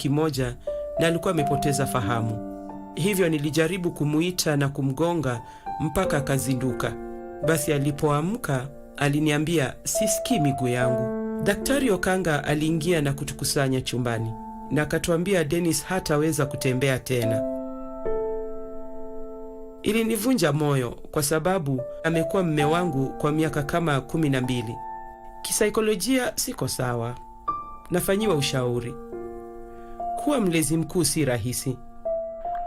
wiki moja na alikuwa amepoteza fahamu. Hivyo nilijaribu kumuita na kumgonga mpaka akazinduka. Basi alipoamka aliniambia sisikii miguu yangu. Daktari Okanga aliingia na kutukusanya chumbani na akatuambia Dennis hataweza kutembea tena. Ilinivunja moyo kwa sababu amekuwa mume wangu kwa miaka kama 12. Kisaikolojia siko sawa. Nafanyiwa ushauri. Kuwa mlezi mkuu si rahisi.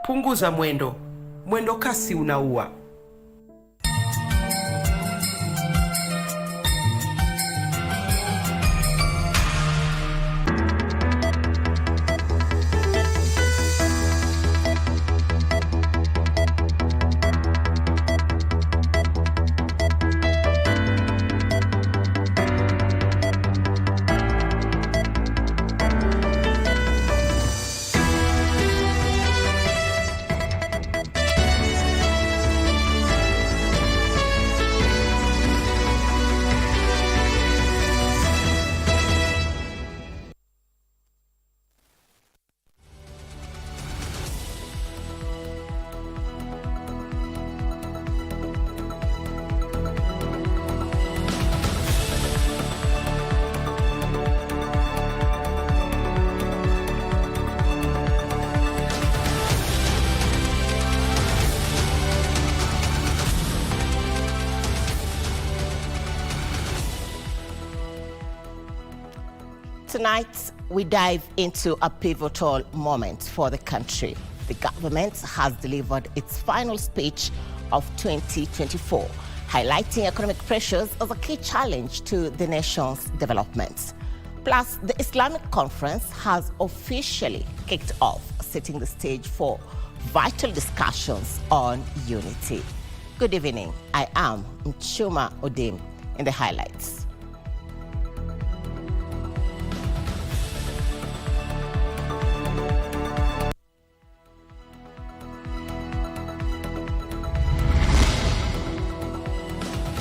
Punguza mwendo. Mwendo kasi unaua. Tonight, we dive into a pivotal moment for the country. The government has delivered its final speech of 2024, highlighting economic pressures as a key challenge to the nation's development. Plus, the Islamic conference has officially kicked off, setting the stage for vital discussions on unity. Good evening. I am Muchuma Odim in the highlights.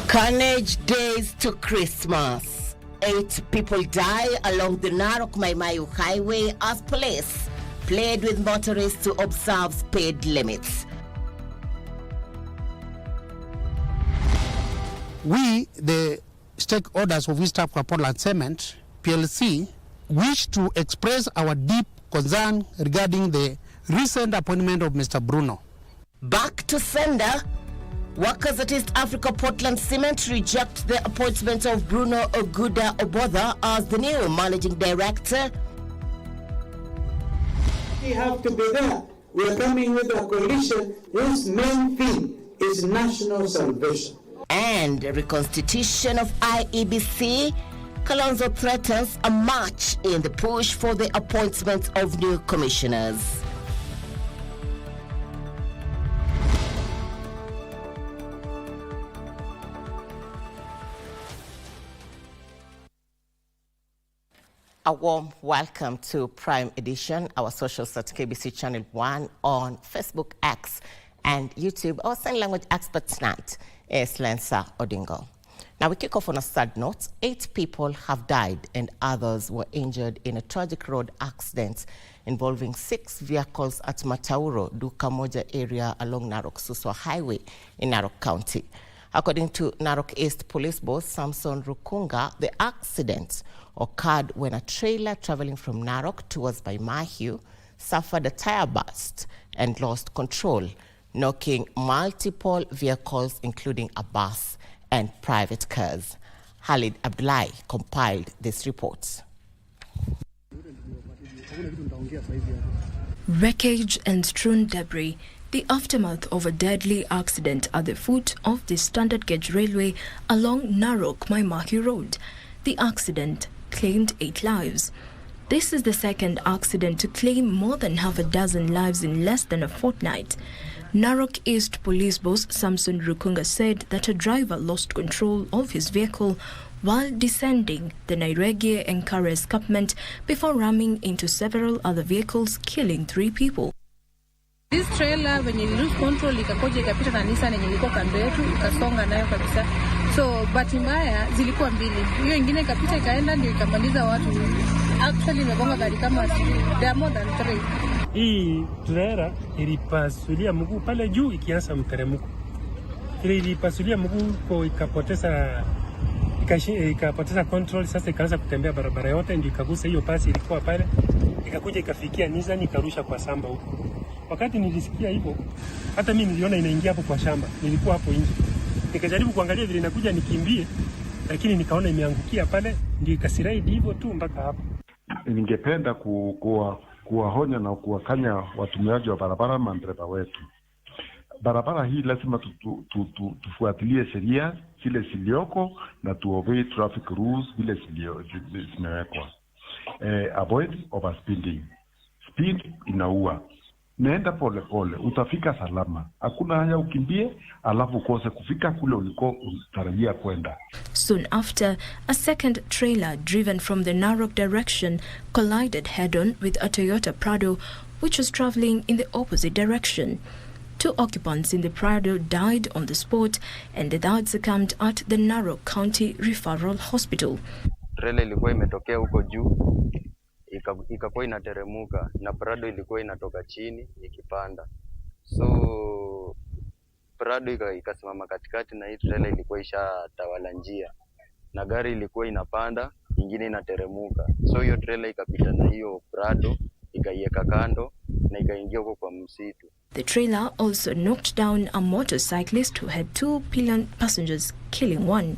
Carnage days to Christmas. 8 people die along the Narok Maimayu highway as police plead with motorists to observe speed limits. We, the stakeholders of East Africa Portland Cement, PLC, wish to express our deep concern regarding the recent appointment of Mr. Bruno. Back to sender. Workers at East Africa Portland Cement reject the appointment of Bruno Oguda Obotha as the new managing director. We have to be there. We are coming with a coalition whose main theme is national salvation. And reconstitution of IEBC. Kalonzo threatens a march in the push for the appointment of new commissioners. A warm welcome to Prime Edition, our socials at KBC Channel 1 on Facebook, X, and YouTube. Our sign language expert tonight is Lensa Odingo. Now we kick off on a sad note. 8 people have died and others were injured in a tragic road accident involving 6 vehicles at Matauro, Duka Moja area along Narok Suswa Highway in Narok County. According to Narok East Police Boss Samson Rukunga, the accident occurred when a trailer traveling from Narok towards Baimahiu suffered a tire burst and lost control, knocking multiple vehicles, including a bus and private cars. Khalid Abdullahi compiled this report. Wreckage and strewn debris, the aftermath of a deadly accident at the foot of the standard gauge railway along Narok Maimahiu Road. The accident claimed 8 lives. This is the second accident to claim more than half a dozen lives in less than a fortnight. Narok East Police Boss Samson Rukunga said that a driver lost control of his vehicle while descending the Nairobi Enkara escarpment before ramming into several other vehicles, killing 3 people. This trailer, when you lose control, ikakoja ikapita na Nissan yenye ilikuwa kando yetu, ikasonga nayo kabisa. So bahati mbaya zilikuwa 2. Hiyo ingine ikapita ikaenda ndio ikamaliza watu Actually imegonga gari kama there are more than 3. Hii trailer ilipasulia mguu pale juu ikianza mteremko. Ile ilipasulia mguu kwa ikapoteza control, sasa ikaanza kutembea barabara yote, ndio ikagusa hiyo pasi ilikuwa pale, ikakuja ikafikia Nissan ikarusha kwa shamba huko. Wakati nilisikia hivyo, hata mimi niliona inaingia hapo kwa shamba, nilikuwa hapo nje. Nikajaribu kuangalia vile inakuja nikimbie, lakini nikaona imeangukia pale, ndio ikasiraidi hivyo tu mpaka hapo. Ningependa kuwahonya na kuwakanya watumiaji wa barabara, madereva wetu. Barabara hii lazima tufuatilie sheria zile zilioko na obey traffic rules vile zimewekwa. Avoid overspeeding. Speed inaua. Nenda pole pole, utafika salama. Hakuna haya ukimbie alafu ukose kufika kule uliko utarajia kwenda. Soon after, a second trailer driven from the Narok direction collided head-on with a Toyota Prado which was traveling in the opposite direction. 2 occupants in the Prado died on the spot and the third succumbed at the Narok County Referral Hospital. Trailer ilikuwa imetokea huko juu, ikakuwa inateremuka na Prado ilikuwa inatoka chini ikipanda. So Prado ikasimama katikati na hii trailer ilikuwa ishatawala njia. Na gari ilikuwa inapanda, ingine inateremuka. So hiyo trailer ikapita na hiyo Prado, ikaiweka kando na ikaingia huko kwa msitu. The trailer also knocked down a motorcyclist who had 2 pillion passengers, killing 1.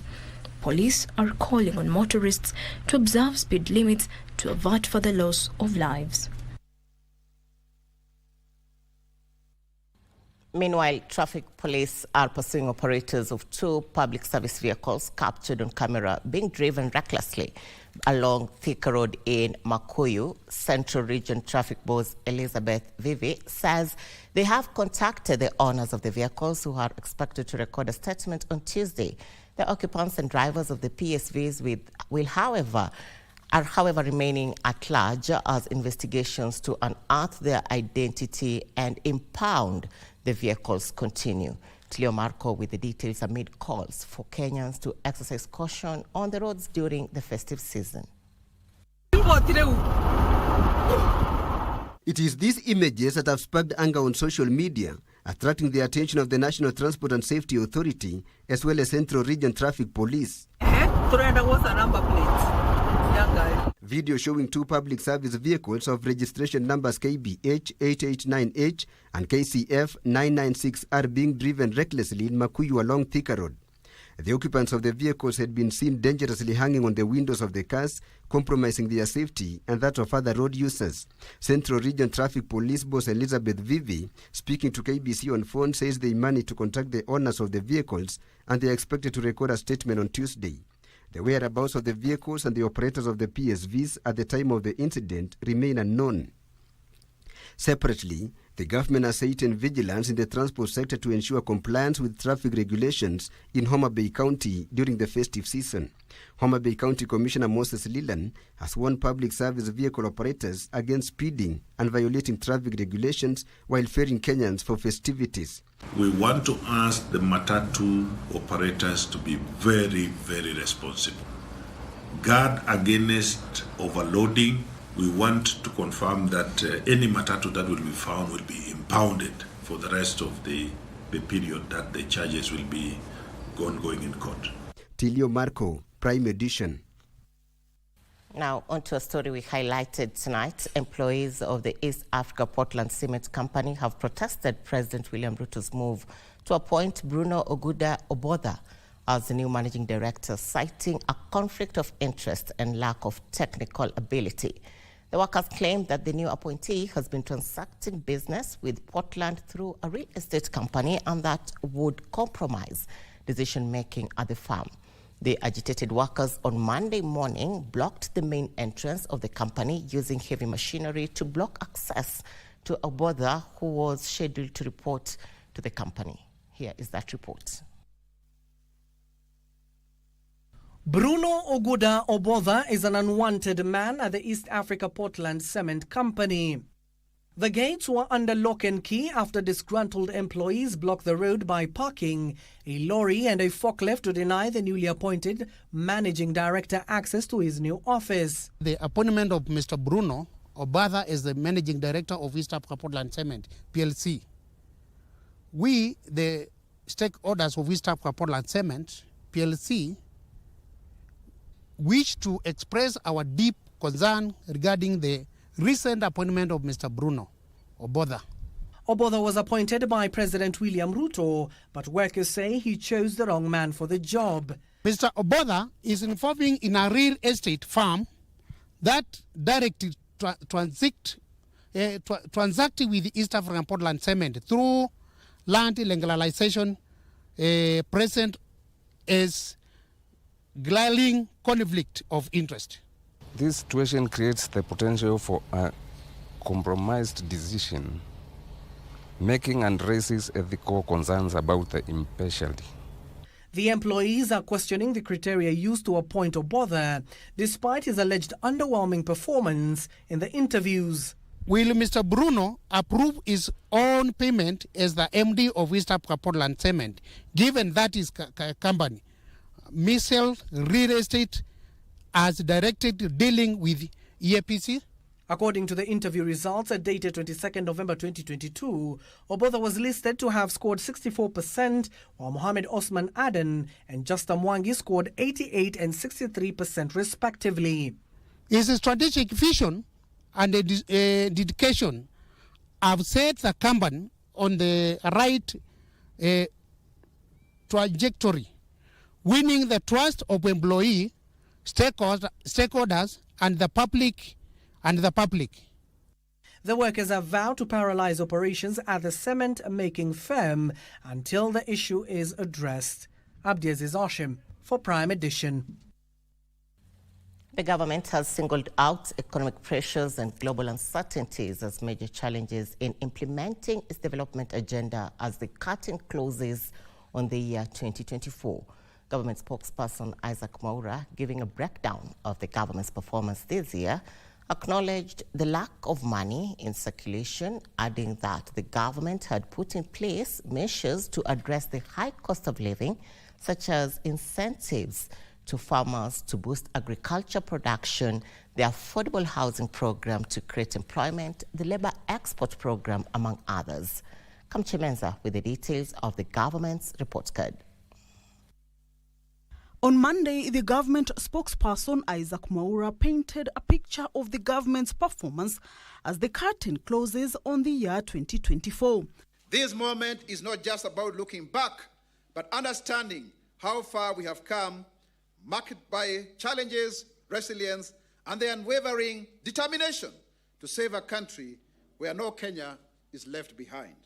Police are calling on motorists to observe speed limits to avert further loss of lives. Meanwhile, traffic police are pursuing operators of 2 public service vehicles captured on camera being driven recklessly along Thika Road in Makuyu. Central Region Traffic Boss Elizabeth Vivi says they have contacted the owners of the vehicles who are expected to record a statement on Tuesday. The occupants and drivers of the PSVs are however remaining at large as investigations to unearth their identity and impound the vehicles continue. Tlio Marco with the details amid calls for Kenyans to exercise caution on the roads during the festive season. It is these images that have sparked anger on social media, attracting the attention of the National Transport and Safety Authority as well as Central Region Traffic Police. Video showing 2 public service vehicles of registration numbers KBH 889H and KCF 996 are being driven recklessly in Makuyu along Thika Road. The occupants of the vehicles had been seen dangerously hanging on the windows of the cars, compromising their safety and that of other road users. Central Region Traffic Police Boss Elizabeth Vivi, speaking to KBC on phone, says they managed to contact the owners of the vehicles and they are expected to record a statement on Tuesday. The whereabouts of the vehicles and the operators of the PSVs at the time of the incident remain unknown. Separately, the government has heightened vigilance in the transport sector to ensure compliance with traffic regulations in Homa Bay County during the festive season. Homa Bay County Commissioner Moses Leland has warned public service vehicle operators against speeding and violating traffic regulations while ferrying Kenyans for festivities. We want to ask the Matatu operators to be very, very responsible. Guard against overloading. We want to confirm that any Matatu that will be found will be impounded for the rest of the period that the charges will be ongoing in court. Tilio Marco, Prime Edition. Now, onto a story we highlighted tonight. Employees of the East Africa Portland Cement Company have protested President William Ruto's move to appoint Bruno Oguda Obotha as the new managing director, citing a conflict of interest and lack of technical ability. The workers claim that the new appointee has been transacting business with Portland through a real estate company and that would compromise decision-making at the firm. The agitated workers on Monday morning blocked the main entrance of the company using heavy machinery to block access to Obotha, who was scheduled to report to the company. Here is that report. Bruno Oguda Obotha is an unwanted man at the East Africa Portland Cement Company. The gates were under lock and key after disgruntled employees blocked the road by parking a lorry and a forklift to deny the newly appointed managing director access to his new office. The appointment of Mr. Bruno Obada as the managing director of East Africa Portland Cement PLC. We, the stakeholders of East Africa Portland Cement PLC, wish to express our deep concern regarding the recent appointment of Mr. Bruno Obada. Obada was appointed by President William Ruto, but workers say he chose the wrong man for the job. Mr. Obada is involving in a real estate firm that directly transacting with East African Portland Cement through land legalization present as glaring conflict of interest. This situation creates the potential for a compromised decision making and raises ethical concerns about the impartiality. The employees are questioning the criteria used to appoint Obada, despite his alleged underwhelming performance in the interviews. Will Mr. Bruno approve his own payment as the MD of East Africa Portland Cement, given that his company, Missile Real Estate, as directed dealing with IEBC? According to the interview results dated 22nd November 2022, Obada was listed to have scored 64%, while Mohammed Osman Aden and Justa Mwangi scored 88 and 63% respectively. His strategic vision and dedication have set the company on the right trajectory, winning the trust of employees, stakeholders, and the public. The workers have vowed to paralyze operations at the cement-making firm until the issue is addressed. Abdiaziz Hashim for Prime Edition. The government has singled out economic pressures and global uncertainties as major challenges in implementing its development agenda as the curtain closes on the year 2024. Government spokesperson Isaac Mwaura, giving a breakdown of the government's performance this year, acknowledged the lack of money in circulation, adding that the government had put in place measures to address the high cost of living, such as incentives to farmers to boost agriculture production, the affordable housing program to create employment, the labor export program, among others. Kamche Menza with the details of the government's report card. On Monday, the government spokesperson Isaac Mwaura painted a picture of the government's performance as the curtain closes on the year 2024. This moment is not just about looking back, but understanding how far we have come, marked by challenges, resilience, and the unwavering determination to save a country where no Kenya is left behind.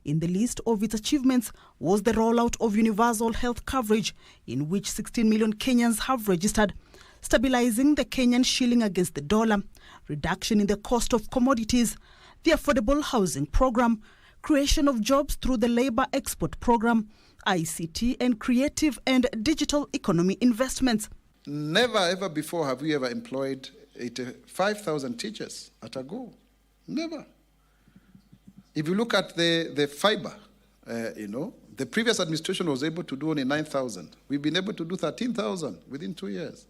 In the list of its achievements was the rollout of universal health coverage, in which 16 million Kenyans have registered, stabilizing the Kenyan shilling against the dollar, reduction in the cost of commodities, the affordable housing program, creation of jobs through the labor export program, ICT and creative and digital economy investments. Never ever before have we ever employed 85,000 teachers at a go. Never. If you look at the fiber, the previous administration was able to do only 9,000. We've been able to do 13,000 within 2 years.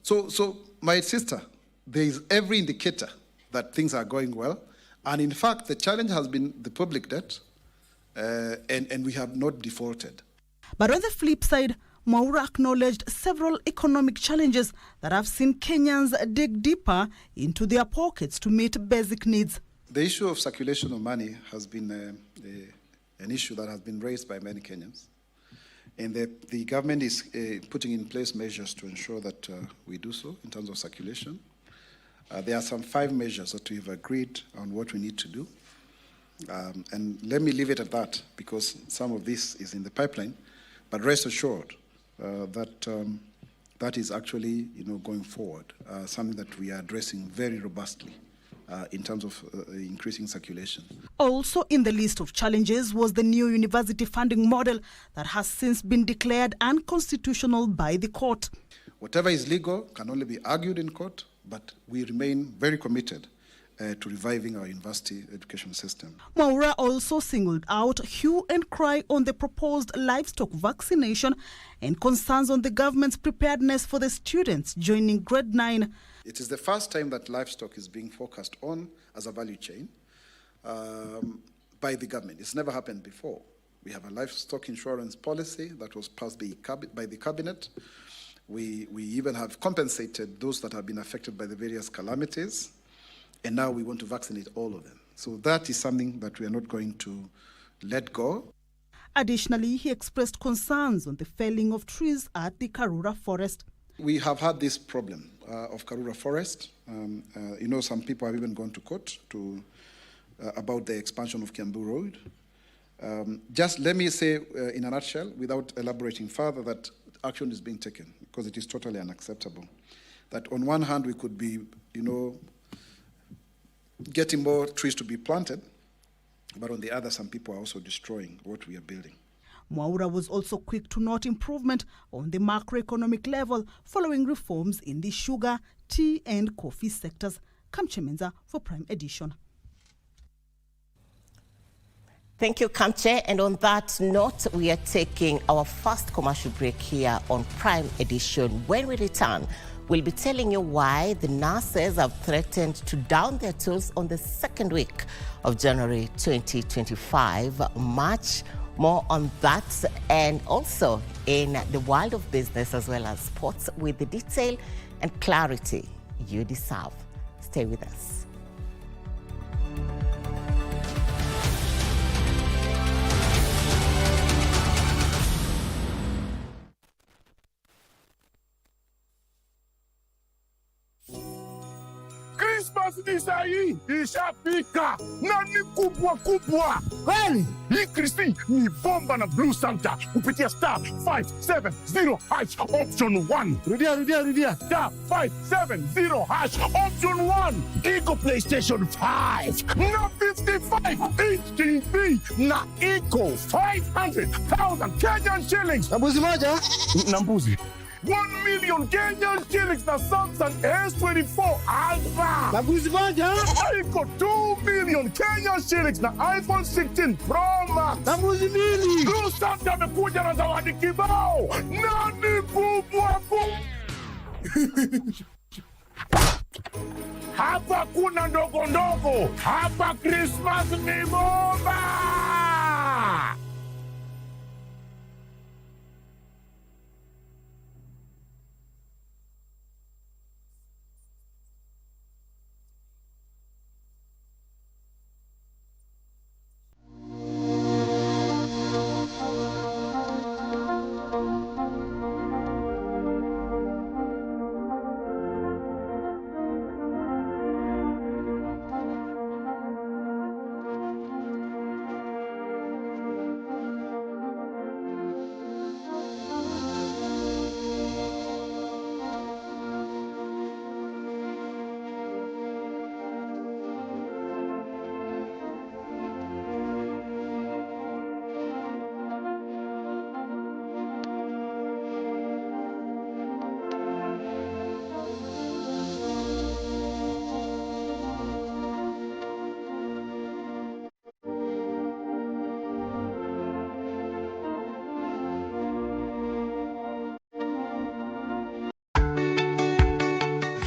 So my sister, there is every indicator that things are going well. And in fact, the challenge has been the public debt, and we have not defaulted. But on the flip side, Mwaura acknowledged several economic challenges that have seen Kenyans dig deeper into their pockets to meet basic needs. The issue of circulation of money has been an issue that has been raised by many Kenyans. And the government is putting in place measures to ensure that we do so in terms of circulation. There are some 5 measures that we've agreed on what we need to do. And let me leave it at that, because some of this is in the pipeline. But rest assured that is actually going forward, something that we are addressing very robustly. In terms of increasing circulation. Also in the list of challenges was the new university funding model that has since been declared unconstitutional by the court. Whatever is legal can only be argued in court, but we remain very committed to reviving our university education system. Mwaura also singled out hue and cry on the proposed livestock vaccination and concerns on the government's preparedness for the students joining grade 9. It is the first time that livestock is being focused on as a value chain by the government. It's never happened before. We have a livestock insurance policy that was passed by the cabinet. We even have compensated those that have been affected by the various calamities. And now we want to vaccinate all of them. So that is something that we are not going to let go. Additionally, he expressed concerns on the felling of trees at the Karura forest. We have had this problem of Karura forest. Some people have even gone to court about the expansion of Kiambu Road. Just let me say in a nutshell, without elaborating further, that action is being taken because it is totally unacceptable. That on one hand, we could be, getting more trees to be planted, but on the other, some people are also destroying what we are building. Mwaura was also quick to note improvement on the macroeconomic level following reforms in the sugar, tea and coffee sectors. Kamche Menza for Prime Edition. Thank you, Kamche. And on that note, we are taking our first commercial break here on Prime Edition. When we return, we'll be telling you why the nurses have threatened to down their tools on the second week of January 2025. Much more on that, and also in the world of business as well as sports, with the detail and clarity you deserve. Stay with us. Christmas ni sahi ishafika na ni kubwa kubwa. Kweli? Hii Kristi ni bomba na Blue Santa kupitia star 570 hash option 1. Rudia. Star 570 hash option 1. Iko PlayStation 5 na 55 TV na iko 500,000 Kenyan shillings. Na mbuzi moja? Na mbuzi. 1 million Kenyan shillings na Samsung S24 Ultra. Na mbuzi moja? Iko 2 million Kenyan shillings na iPhone 16 Pro Max. Na mbuzi mbili. Blue Santa amekuja na zawadi kibao. Na ni kubwa kubwa. Hapa kuna ndogo ndogo. Hapa Christmas ni bomba.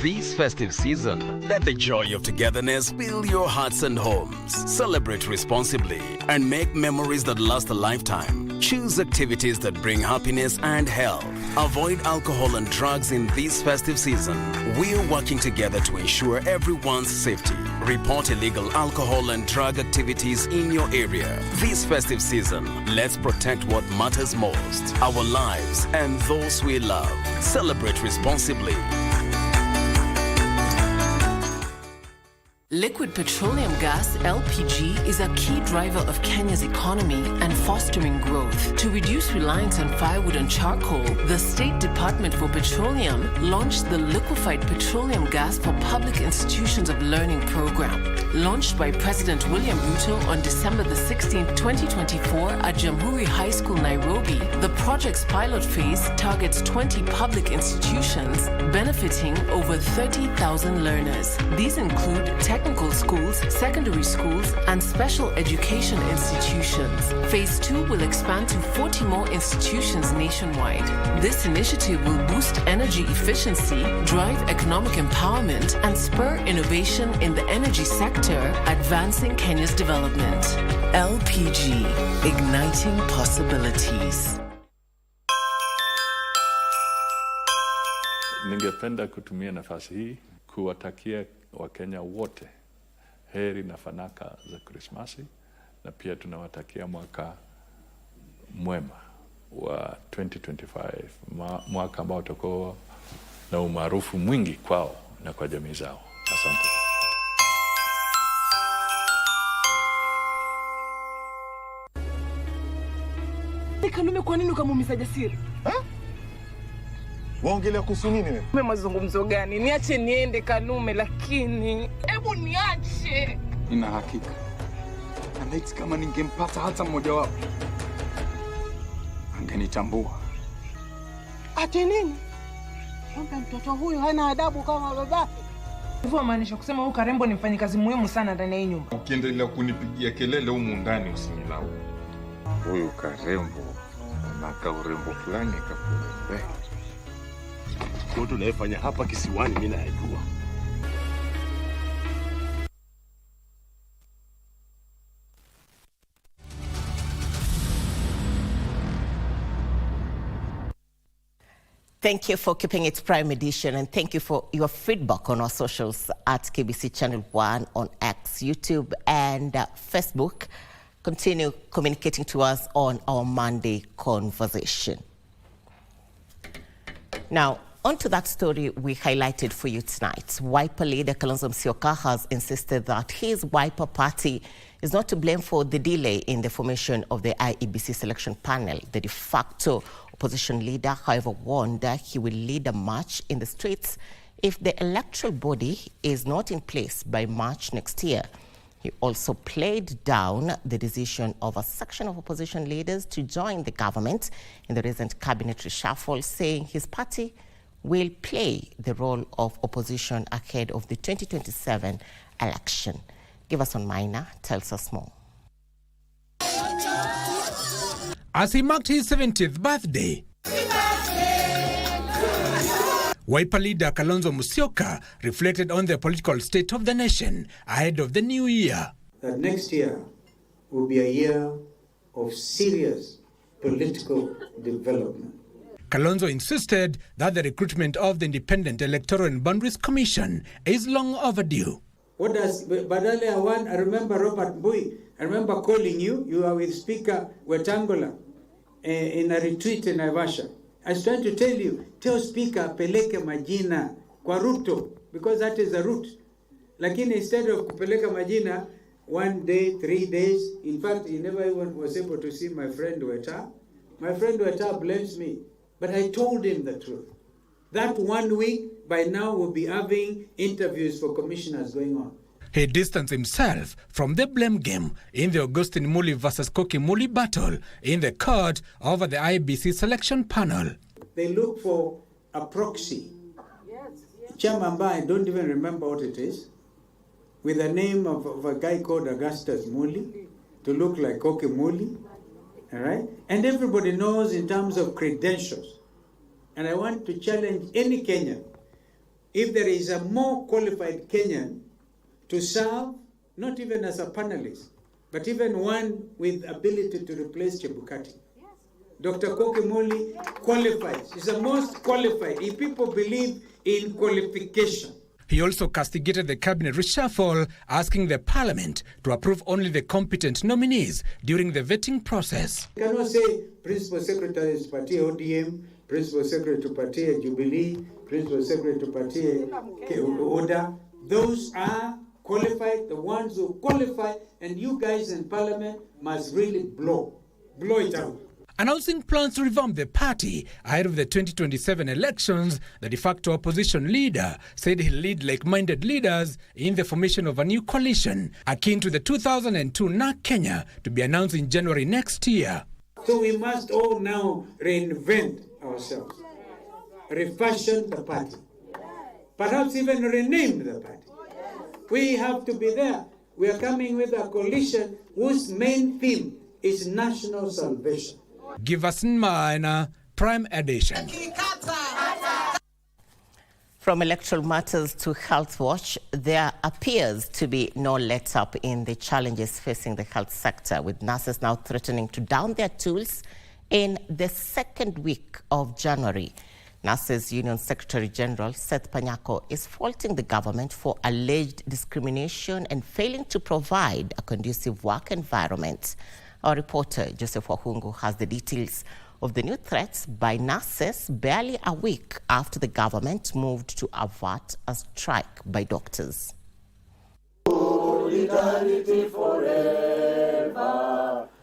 This festive season, let the joy of togetherness fill your hearts and homes. Celebrate responsibly and make memories that last a lifetime. Choose activities that bring happiness and health. Avoid alcohol and drugs in this festive season. We're working together to ensure everyone's safety. Report illegal alcohol and drug activities in your area. This festive season, let's protect what matters most, our lives and those we love. Celebrate responsibly. Liquid petroleum gas, LPG, is a key driver of Kenya's economy and fostering growth. To reduce reliance on firewood and charcoal, the State Department for Petroleum launched the Liquefied Petroleum Gas for Public Institutions of Learning program. launched by President William Ruto on December the 16th, 2024 at Jamhuri High School, Nairobi, the project's pilot phase targets 20 public institutions benefiting over 30,000 learners. These include technical schools, secondary schools, and special education institutions. Phase 2 will expand to 40 more institutions nationwide. This initiative will boost energy efficiency, drive economic empowerment, and spur innovation in the energy sector, advancing Kenya's development. LPG, igniting possibilities. Ningependa kutumia nafasi hii kuwatakia Wakenya wote heri na fanaka za Krismasi, na pia tunawatakia mwaka mwema wa 2025, mwaka ambao utakuwa na umaarufu mwingi kwao na kwa jamii zao. Asante. Kalume, kwa nini ukamuumiza Jasiri? Waongelea kuhusu nini wewe? Mimi mazungumzo gani? Niache niende Kalume, lakini hebu niache. Nina hakika anaiti kama ningempata hata mmoja wapo angenitambua. Ate nini? Kwamba mtoto huyu hana adabu kama babake. Hivyo maanisha kusema huyu Karembo ni mfanyikazi muhimu sana ndani ya hii nyumba. Ukiendelea kunipigia kelele humu ndani usinilaumu. Huyu Karembo anaka urembo fulani kakurembe. Yote unayofanya hapa kisiwani mimi najua. Thank you for keeping it Prime Edition, and thank you for your feedback on our socials at KBC Channel 1 on X, YouTube, and Facebook. Continue communicating to us on our Monday conversation. Now, on to that story we highlighted for you tonight. Wiper leader Kalonzo Musyoka has insisted that his Wiper party is not to blame for the delay in the formation of the IEBC selection panel. The de facto opposition leader, however, warned that he will lead a march in the streets if the electoral body is not in place by March next year. He also played down the decision of a section of opposition leaders to join the government in the recent cabinet reshuffle, saying his party will play the role of opposition ahead of the 2027 election. Give us on Minor tells us more. As he marked his 70th birthday, Wiper leader Kalonzo Musyoka reflected on the political state of the nation ahead of the new year. That next year will be a year of serious political development. Kalonzo insisted that the recruitment of the Independent Electoral and Boundaries Commission is long overdue. What does Badale Awan? I remember Robert Mbui. I remember calling you. You are with Speaker Wetangula in a retreat in Naivasha. I was trying to tell Speaker peleke majina kwa Ruto, because that is the route. Lakini instead of kupeleka majina 1 day, 3 days, in fact, he never even was able to see my friend Weta. My friend Weta blames me, but I told him the truth. That 1 week, by now, we'll be having interviews for commissioners going on. He distanced himself from the blame game in the Augustine Muli versus Koki Muli battle in the court over the IEBC selection panel. They look for a proxy. Chamamba, I don't even remember what it is, with the name of a guy called Augustus Muli, to look like Koki Muli, all right? And everybody knows in terms of credentials. And I want to challenge any Kenyan, if there is a more qualified Kenyan to serve, not even as a panelist, but even one with ability to replace Chebukati. Yes. Dr. Koki Muli qualifies. He's the most qualified. If people believe in qualification. He also castigated the cabinet reshuffle, asking the parliament to approve only the competent nominees during the vetting process. You cannot say principal secretary to party Odim, principal secretary to party Jubilee, principal secretary to party Oda. Those are qualified, the ones who qualify, and you guys in parliament must really blow it out. announcing plans to revamp the party ahead of the 2027 elections. The de facto opposition leader said he'll lead like-minded leaders in the formation of a new coalition akin to the 2002 NARC Kenya to be announced in January next year. So we must all now reinvent ourselves, refashion the party, perhaps even rename the party. We have to be there. We are coming with a coalition whose main theme is national salvation. Give us Maina, Prime Edition. From electoral matters to health watch, there appears to be no let-up in the challenges facing the health sector, with nurses now threatening to down their tools in the second week of January. Nurses Union Secretary General Seth Panyako is faulting the government for alleged discrimination and failing to provide a conducive work environment. Our reporter Joseph Wahungu has the details of the new threats by nurses barely a week after the government moved to avert a strike by doctors.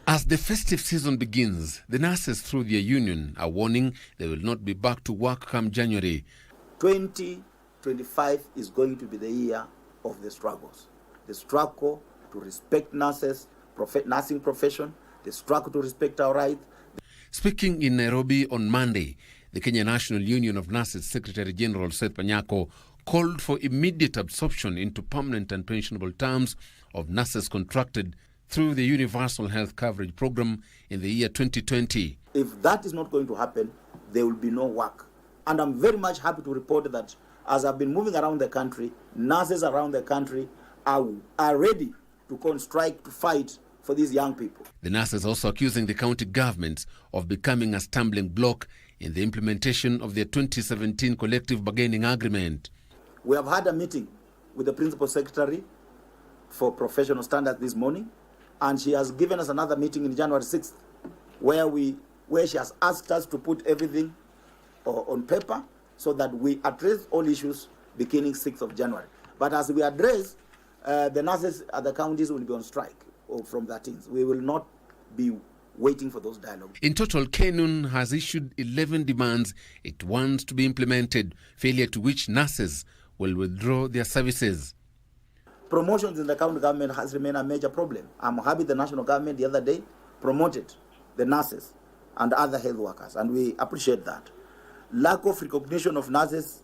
As the festive season begins, the nurses through their union are warning they will not be back to work come January. 2025 is going to be the year of the struggles. The struggle to respect nurses, nursing profession, the struggle to respect our rights. Speaking in Nairobi on Monday, the Kenya National Union of Nurses Secretary General Seth Panyako called for immediate absorption into permanent and pensionable terms of nurses contracted through the Universal Health Coverage Program in the year 2020. If that is not going to happen, there will be no work. And I'm very much happy to report that as I've been moving around the country, nurses around the country are ready to go on strike to fight for these young people. The nurses also accusing the county governments of becoming a stumbling block in the implementation of their 2017 collective bargaining agreement. We have had a meeting with the Principal Secretary for Professional Standards this morning, and she has given us another meeting in January 6th, where she has asked us to put everything on paper so that we address all issues beginning 6th of January. But as we address, the nurses at the counties will be on strike from 13th. We will not be waiting for those dialogues. In total, KNUN has issued 11 demands it wants to be implemented, failure to which nurses will withdraw their services. Promotions in the county government has remained a major problem. I'm happy the national government the other day promoted the nurses and other health workers, and we appreciate that. Lack of recognition of nurses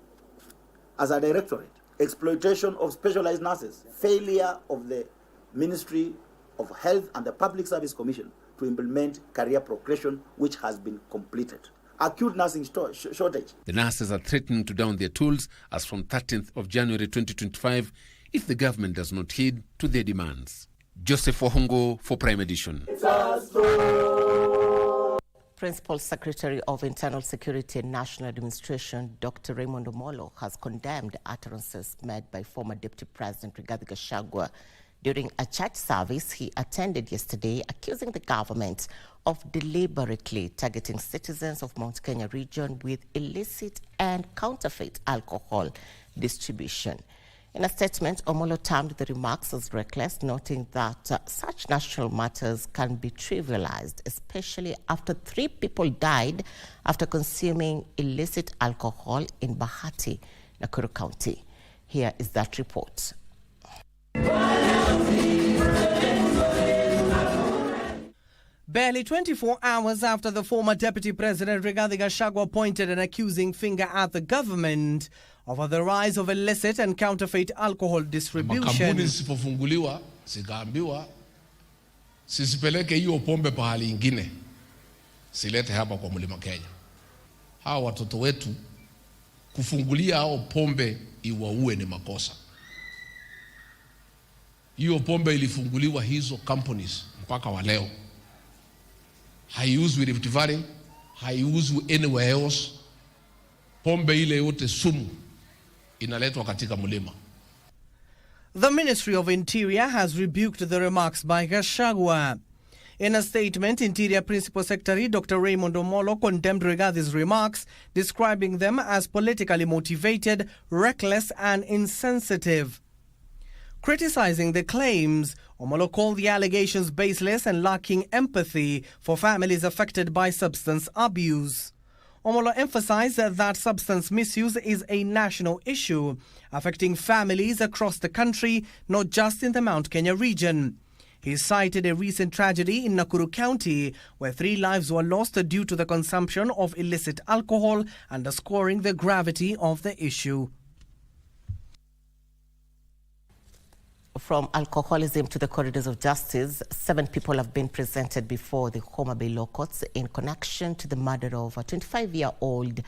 as a directorate, exploitation of specialized nurses, failure of the Ministry of Health and the Public Service Commission to implement career progression, which has been completed. Acute nursing shortage. The nurses are threatening to down their tools as from 13th of January 2025 if the government does not heed to their demands. Joseph Wahungu for Prime Edition. Principal Secretary of Internal Security and National Administration, Dr. Raymond Omolo, has condemned utterances made by former Deputy President Rigathi Gachagua during a church service he attended yesterday, accusing the government of deliberately targeting citizens of Mount Kenya region with illicit and counterfeit alcohol distribution. In a statement, Omolo termed the remarks as reckless, noting that such national matters can be trivialized, especially after 3 people died after consuming illicit alcohol in Bahati, Nakuru County. Here is that report. Barely 24 hours after the former Deputy President Rigathi Gachagua pointed an accusing finger at the government over the rise of illicit and counterfeit alcohol distribution. Makampuni zisipofunguliwa zikaambiwa sisipeleke hiyo pombe pahali ingine, silete hapa kwa Mlima Kenya. Hawa watoto wetu kufungulia hao pombe iwaue ni makosa. Hiyo pombe ilifunguliwa hizo companies mpaka wa leo. Haiuzwi Rift Valley, haiuzwi anywhere else. Pombe ile yote sumu inaletwa katika mlima. The Ministry of Interior has rebuked the remarks by Gachagua. In a statement, Interior Principal Secretary Dr. Raymond Omolo condemned Rigathi's remarks, describing them as politically motivated, reckless and insensitive. Criticizing the claims, Omolo called the allegations baseless and lacking empathy for families affected by substance abuse. Omolo emphasized that substance misuse is a national issue, affecting families across the country, not just in the Mount Kenya region. He cited a recent tragedy in Nakuru County, where 3 lives were lost due to the consumption of illicit alcohol, underscoring the gravity of the issue. From alcoholism to the corridors of justice, 7 people have been presented before the Homa Bay law courts in connection to the murder of a 25-year-old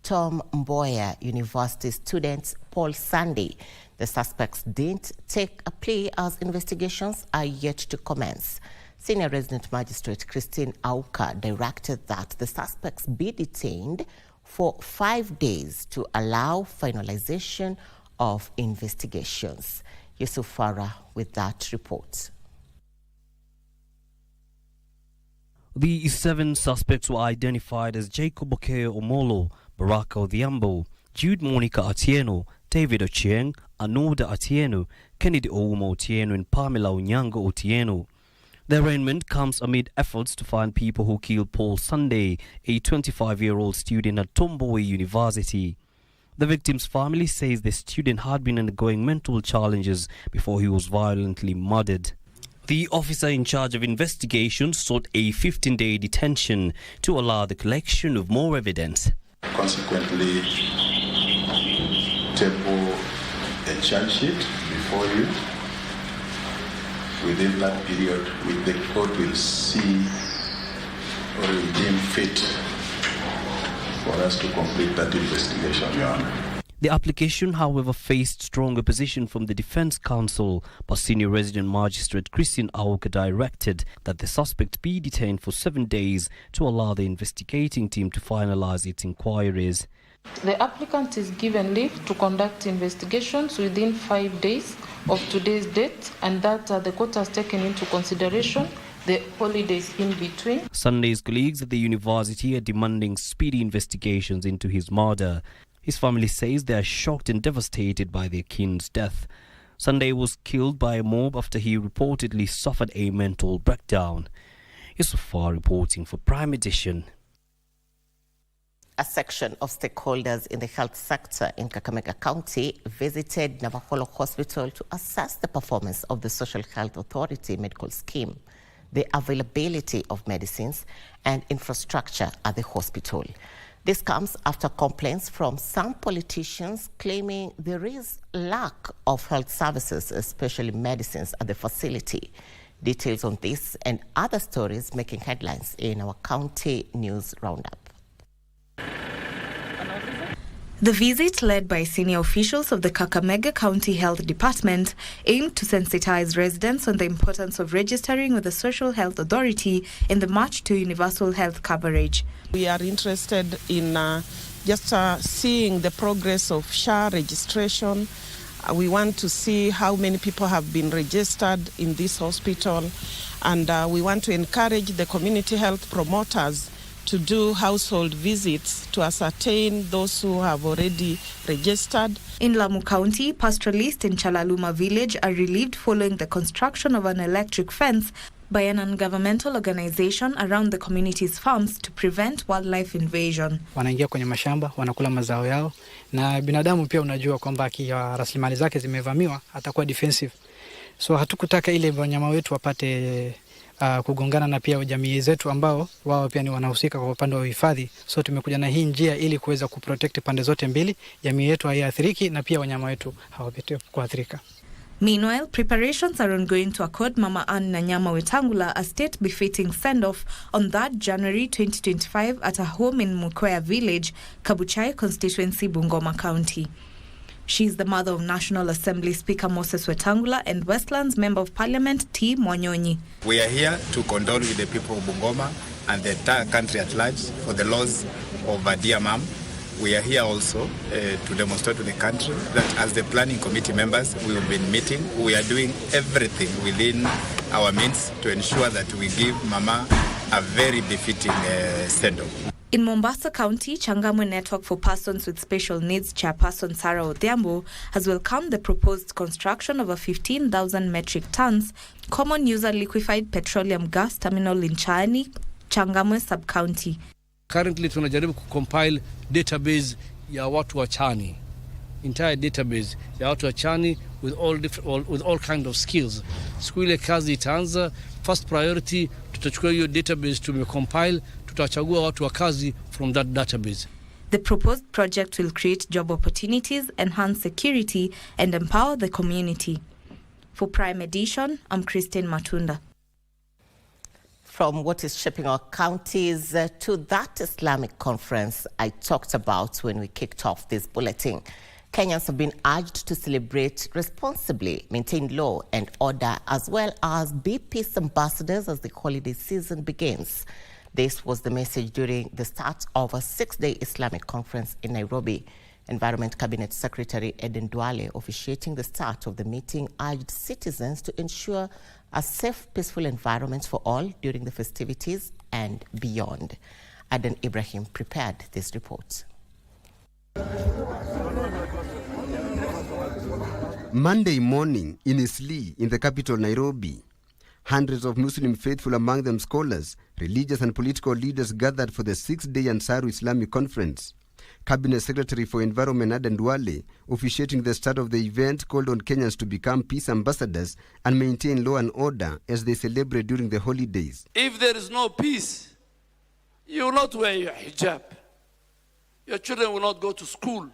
Tom Mboya University student Paul Sunday. The suspects didn't take a plea as investigations are yet to commence. Senior Resident Magistrate Christine Auka directed that the suspects be detained for 5 days to allow finalization of investigations. Yusuf Farah with that report. The 7 suspects were identified as Jacob Okeo Omolo, Baraka Odhiambo, Jude Monica Atieno, David Ochieng, Anoda Atieno, Kennedy Oumo Otieno, and Pamela Onyango Otieno. The arraignment comes amid efforts to find people who killed Paul Sunday, a 25-year-old student at Tomboy University. The victim's family says the student had been undergoing mental challenges before he was violently murdered. The officer in charge of investigations sought a 15-day detention to allow the collection of more evidence. Consequently, table a charge sheet before you. Within that period, the court will see or will deem fit for us to complete that investigation, Your Honor. The application, however, faced strong opposition from the Defense Counsel, but Senior Resident Magistrate Christine Auka directed that the suspect be detained for 7 days to allow the investigating team to finalize its inquiries. The applicant is given leave to conduct investigations within 5 days of today's date, and that the court has taken into consideration the holidays in between. Sunday's colleagues at the university are demanding speedy investigations into his murder. His family says they are shocked and devastated by their kin's death. Sunday was killed by a mob after he reportedly suffered a mental breakdown. Yusuf reporting for Prime Edition. A section of stakeholders in the health sector in Kakamega County visited Navaholo Hospital to assess the performance of the Social Health Authority medical scheme, the availability of medicines and infrastructure at the hospital. This comes after complaints from some politicians claiming there is lack of health services, especially medicines, at the facility. Details on this and other stories making headlines in our county news roundup. The visit, led by senior officials of the Kakamega County Health Department, aimed to sensitize residents on the importance of registering with the Social Health Authority in the march to universal health coverage. We are interested in seeing the progress of SHA registration. We want to see how many people have been registered in this hospital, and we want to encourage the community health promoters to do household visits to ascertain those who have already registered. In Lamu County, pastoralists in Chalaluma village are relieved following the construction of an electric fence by an non-governmental organization around the community's farms to prevent wildlife invasion. Wanaingia kwenye mashamba, wanakula mazao yao, na binadamu pia unajua kwamba akiwa rasilimali zake zimevamiwa atakuwa defensive. So hatukutaka ile wanyama wetu wapate kugongana na pia jamii zetu ambao wao pia ni wanahusika kwa upande wa uhifadhi. So tumekuja na hii njia ili kuweza kuprotect pande zote mbili, jamii yetu haiathiriki na pia wanyama wetu hawapate kuathirika. Meanwhile, preparations are ongoing to accord Mama Ann Nanyama Wetangula a state-befitting send-off on 3rd January 2025 at a home in Mukwea Village, Kabuchai constituency, Bungoma County. She is the mother of National Assembly Speaker Moses Wetangula and Westlands Member of Parliament T. Mwanyonyi. We are here to condole with the people of Bungoma and the entire country at large for the loss of a dear mom. We are here also to demonstrate to the country that as the planning committee members, we have been meeting. We are doing everything within our means to ensure that we give Mama a very befitting send-off. In Mombasa County, Changamwe Network for Persons with Special Needs Chairperson Sarah Odhiambo has welcomed the proposed construction of a 15,000 metric tons common user liquefied petroleum gas terminal in Chani, Changamwe Sub-County. Currently tunajaribu kucompile database ya watu wa Chani, entire database ya watu wa Chani with all kind of skills. Siku ile kazi itaanza, first priority tutachukua hiyo database tumecompile, tutachagua watu wa kazi from that database. The proposed project will create job opportunities, enhance security and empower the community. For Prime Edition, I'm Christine Matunda. From what is shaping our counties to that Islamic conference I talked about when we kicked off this bulletin, Kenyans have been urged to celebrate responsibly, maintain law and order, as well as be peace ambassadors as the holiday season begins. This was the message during the start of a 6-day Islamic conference in Nairobi. Environment Cabinet Secretary Eden Duale, officiating the start of the meeting, urged citizens to ensure a safe, peaceful environment for all during the festivities and beyond. Aden Ibrahim prepared this report. Monday morning in Isli, in the capital Nairobi, hundreds of Muslim faithful, among them scholars, religious and political leaders, gathered for the 6-day Ansaru Islamic Conference. Cabinet Secretary for Environment Aden Duale, officiating the start of the event, called on Kenyans to become peace ambassadors and maintain law and order as they celebrate during the holidays. If there is no peace, you will not wear your hijab. Your children will not go to school.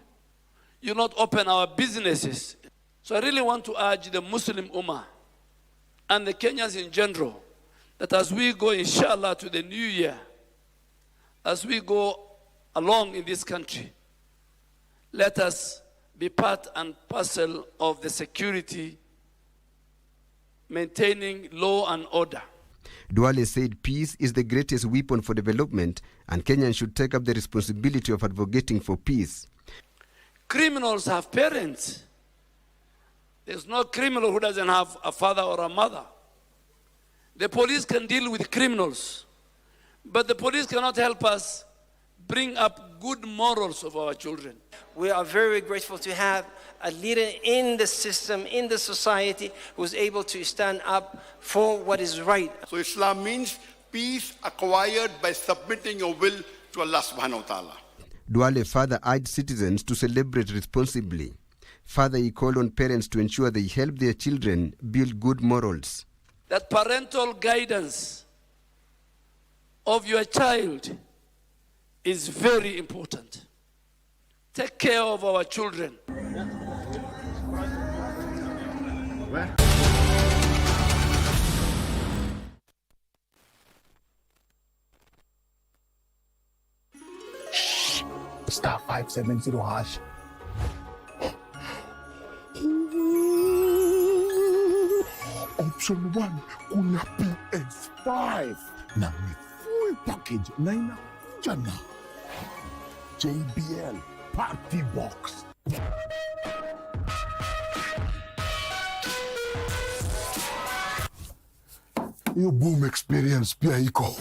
You will not open our businesses. So I really want to urge the Muslim Ummah and the Kenyans in general that as we go, inshallah, to the new year, as we go along in this country, let us be part and parcel of the security, maintaining law and order. Duale said peace is the greatest weapon for development and Kenyans should take up the responsibility of advocating for peace. Criminals have parents. There's no criminal who doesn't have a father or a mother. The police can deal with criminals, but the police cannot help us bring up good morals of our children. We are very grateful to have a leader in the system, in the society, who's able to stand up for what is right. So Islam means peace acquired by submitting your will to Allah subhanahu wa ta'ala. Duale further urged citizens to celebrate responsibly. Further, he called on parents to ensure they help their children build good morals. That parental guidance of your child is very important. Take care of our children. Star 570 hash. Option 1 kuna PS5 na ni full package na inakuja na JBL Party Box. Hiyo boom experience pia iko.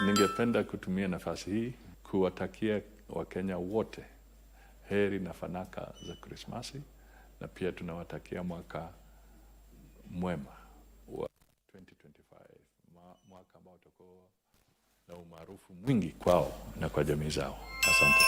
Ningependa kutumia nafasi hii kuwatakia Wakenya wote heri na fanaka za Krismasi, na pia tunawatakia mwaka mwema wa 2025, mwaka ambao utakuwa na umaarufu mwingi kwao na kwa jamii zao. Asante.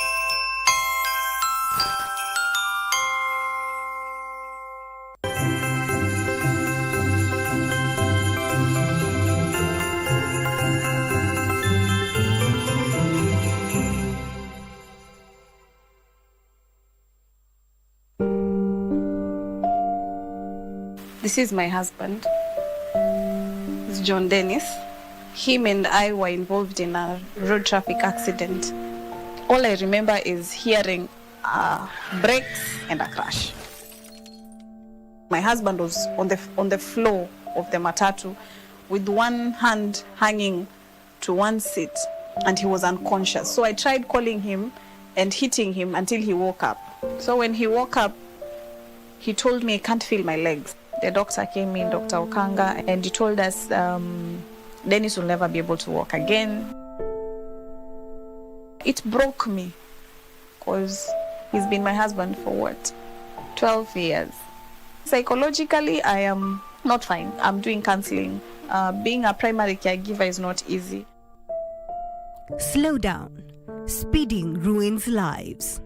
This is my husband. It's John Dennis. Him and I were involved in a road traffic accident. All I remember is hearing brakes and a crash. My husband was on the floor of the matatu with one hand hanging to one seat and he was unconscious. So I tried calling him and hitting him until he woke up. So when he woke up, he told me, I can't feel my legs. The doctor came in, Dr. Okanga, and he told us Dennis will never be able to walk again. It broke me because he's been my husband for what? 12 years. Psychologically, I am not fine. I'm doing counseling. Being a primary caregiver is not easy. Slow down. Speeding ruins lives.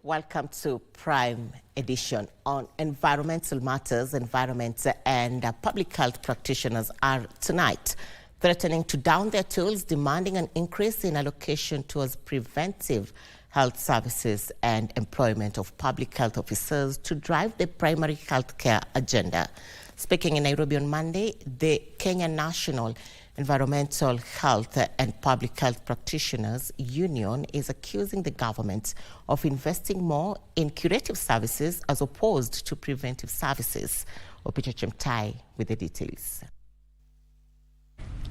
Welcome to Prime Edition. On environmental matters, environment and public health practitioners are tonight threatening to down their tools, demanding an increase in allocation towards preventive health services and employment of public health officers to drive the primary health care agenda. Speaking in Nairobi on Monday, the Kenya National Environmental Health and Public Health Practitioners Union is accusing the government of investing more in curative services as opposed to preventive services. Opicho Chemtai with the details.